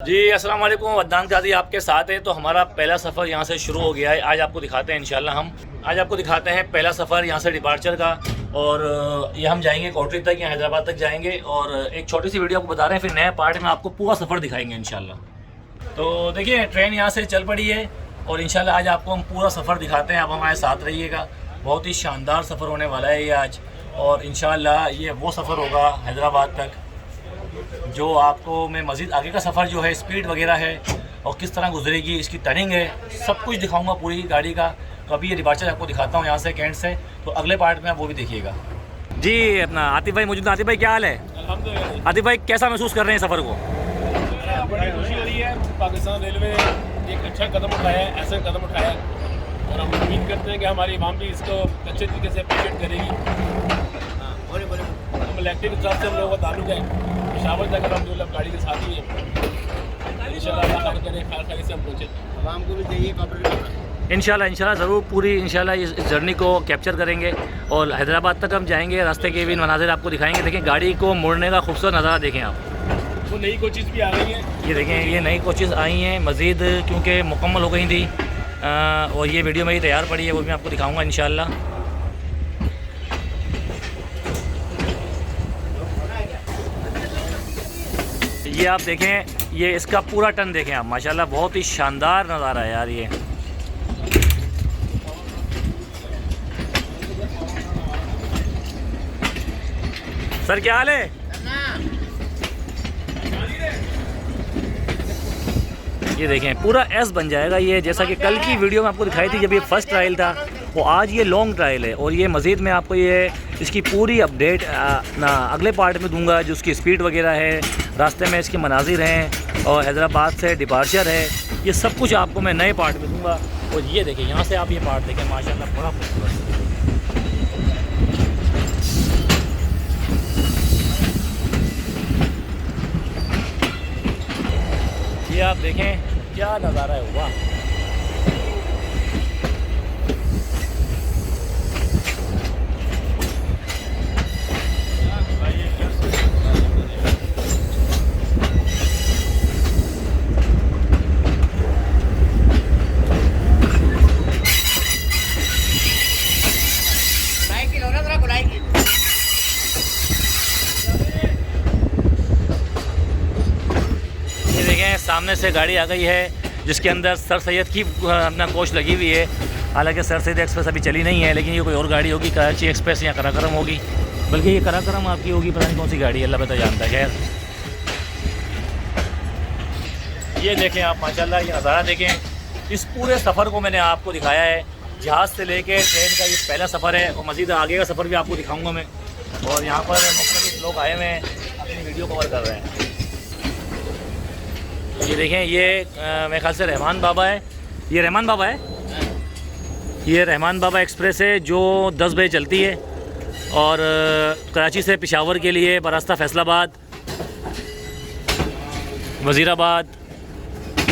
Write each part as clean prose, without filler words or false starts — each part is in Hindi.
जी अस्सलाम वालेकुम, अदनान काजी आपके साथ है। तो हमारा पहला सफ़र यहाँ से शुरू हो गया है। आज आपको दिखाते हैं इंशाल्लाह हम आज आपको दिखाते हैं पहला सफ़र यहाँ से डिपार्चर का। और ये हम जाएंगे कोटरी तक या हैदराबाद तक जाएंगे। और एक छोटी सी वीडियो आपको बता रहे हैं, फिर नए पार्ट में आपको पूरा सफ़र दिखाएंगे इंशाल्लाह। तो देखिए ट्रेन यहाँ से चल पड़ी है और इंशाल्लाह आज आपको हम पूरा सफ़र दिखाते हैं। आप हमारे साथ रहिएगा, बहुत ही शानदार सफ़र होने वाला है ये आज। और इंशाल्लाह ये वो सफ़र होगा हैदराबाद तक जो आपको मैं मज़ीद आगे का सफ़र जो है स्पीड वगैरह है और किस तरह गुजरेगी, इसकी टर्निंग है, सब कुछ दिखाऊंगा पूरी गाड़ी का। तो अभी ये डिपार्चर आपको दिखाता हूँ यहाँ से कैंट से, तो अगले पार्ट में आप वो भी देखिएगा। जी अपना आतिफ भाई मौजूद। आतिफ भाई क्या हाल है? अल्हम्दुलिल्लाह। आतिफ भाई कैसा महसूस कर रहे हैं सफ़र को? बड़ी खुशी हो रही है, पाकिस्तान रेलवे एक अच्छा कदम उठाया है, ऐसा कदम उठाया है और हम उम्मीद करते हैं कि हमारी आवाम भी इसको अच्छे तरीके से अप्रिशिएट करेगी। हम इलेक्ट्रिक हिसाब से हम लोगों का ताल्लुक है, पेशावर तक अलहमदुलिल्लाह गाड़ी के साथ ही है। इंशाल्लाह अल्लाह खैर करे, खैर से हम पहुँचे। आवाम को भी चाहिए कवर इंशाल्लाह ज़रूर पूरी इंशाल्लाह इस जर्नी को कैप्चर करेंगे और हैदराबाद तक हम जाएंगे। रास्ते के भी मनाजिर आपको दिखाएंगे। देखें गाड़ी को मोड़ने का खूबसूरत नज़ारा देखें आप। वो नई कोचेज़ भी आ गई हैं, ये देखें ये नई कोचेज़ आई हैं मज़ीद, क्योंकि मुकम्मल हो गई थी और ये वीडियो मेरी तैयार पड़ी है, वो भी आपको दिखाऊँगा इंशाल्लाह। ये आप देखें, ये इसका पूरा टन देखें आप, माशाल्लाह बहुत ही शानदार नज़ारा है यार ये। सर क्या हाल है? ये देखें पूरा एस बन जाएगा ये, जैसा कि कल की वीडियो में आपको दिखाई थी जब ये फर्स्ट ट्रायल था, वो आज ये लॉन्ग ट्रायल है। और ये मज़ीद मैं आपको ये इसकी पूरी अपडेट ना अगले पार्ट में दूंगा, जो उसकी स्पीड वगैरह है, रास्ते में इसके मनाजिर हैं और हैदराबाद से डिपार्चर है, ये सब कुछ आपको मैं नए पार्ट में दूंगा। और ये देखें यहाँ से आप ये पार्ट देखें, माशाल्लाह बड़ा खूबसूरत। ये आप देखें क्या नज़ारा है, वाह। सामने से गाड़ी आ गई है जिसके अंदर सर सैयद की अपना कोच लगी हुई है। हालांकि सर सैयद एक्सप्रेस अभी चली नहीं है, लेकिन ये कोई और गाड़ी होगी, कराची एक्सप्रेस या कराकरम होगी, बल्कि ये कराकरम आपकी होगी, पता नहीं कौन सी गाड़ी है, अल्लाह पता जानता है। खैर ये देखें आप माशाल्लाह, ये नज़ारा देखें। इस पूरे सफ़र को मैंने आपको दिखाया है, जहाज़ से लेके ट्रेन का ये पहला सफ़र है और मज़ीद आगे का सफ़र भी आपको दिखाऊँगा मैं। और यहाँ पर मुख्तलिफ लोग आए हुए हैं, अपनी वीडियो कवर कर रहे हैं। ये देखें ये मेरे ख्याल से रहमान बाबा है, ये रहमान बाबा है, ये रहमान बाबा एक्सप्रेस है जो 10 बजे चलती है और कराची से पेशावर के लिए बरास्ता फैसलाबाद, वज़ीराबाद।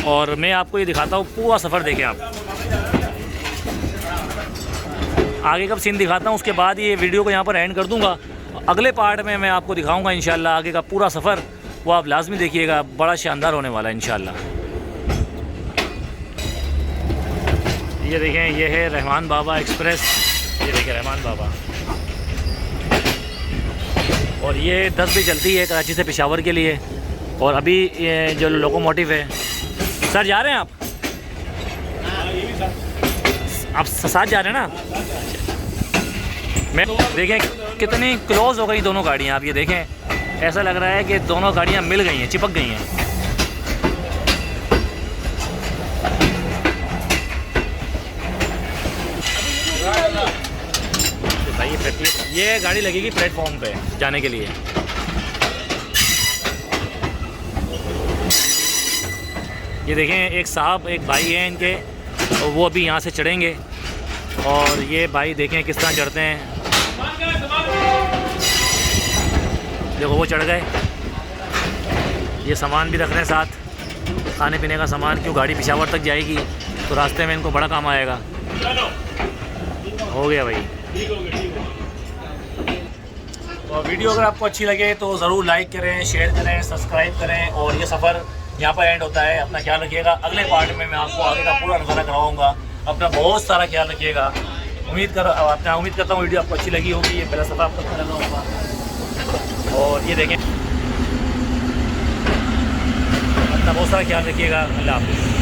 और मैं आपको ये दिखाता हूँ पूरा सफ़र देखें आप। आगे का सीन दिखाता हूँ, उसके बाद ये वीडियो को यहाँ पर एंड कर दूँगा। अगले पार्ट में मैं आपको दिखाऊँगा इंशाल्लाह आगे का पूरा सफ़र, वो आप लाजमी देखिएगा, बड़ा शानदार होने वाला है इंशाल्लाह। ये देखें ये है रहमान बाबा एक्सप्रेस, ये देखें रहमान बाबा। और ये 10 बजे चलती है कराची से पेशावर के लिए। और अभी ये जो लोकोमोटिव है, सर जा रहे हैं आप साथ जा रहे हैं ना? मैं देखें कितनी क्लोज़ हो गई दोनों गाड़ियाँ, आप ये देखें, ऐसा लग रहा है कि दोनों गाड़ियाँ मिल गई हैं, चिपक गई हैं। तो भाई ये गाड़ी लगेगी प्लेटफॉर्म पे जाने के लिए। ये देखें एक साहब एक भाई हैं इनके, और वो अभी यहाँ से चढ़ेंगे। और ये भाई देखें किस तरह चढ़ते हैं, देखो वो चढ़ गए। ये सामान भी रख रहे हैं साथ, खाने पीने का सामान, क्यों गाड़ी पेशावर तक जाएगी तो रास्ते में इनको बड़ा काम आएगा। हो गया भाई। और वीडियो अगर आपको अच्छी लगे तो ज़रूर लाइक करें, शेयर करें, सब्सक्राइब करें। और ये सफ़र यहाँ पर एंड होता है। अपना ख्याल रखिएगा, अगले पार्ट में मैं आपको आगे का पूरा नज़ारा करवाऊँगा। अपना बहुत सारा ख्याल रखिएगा। उम्मीद करता हूँ वीडियो आपको अच्छी लगी होगी। ये पहला सफ़र आपको अच्छा लगा होगा। और ये देखें, अपना बहुत सारा ख्याल रखिएगा। अल्लाह हाफ़िज़।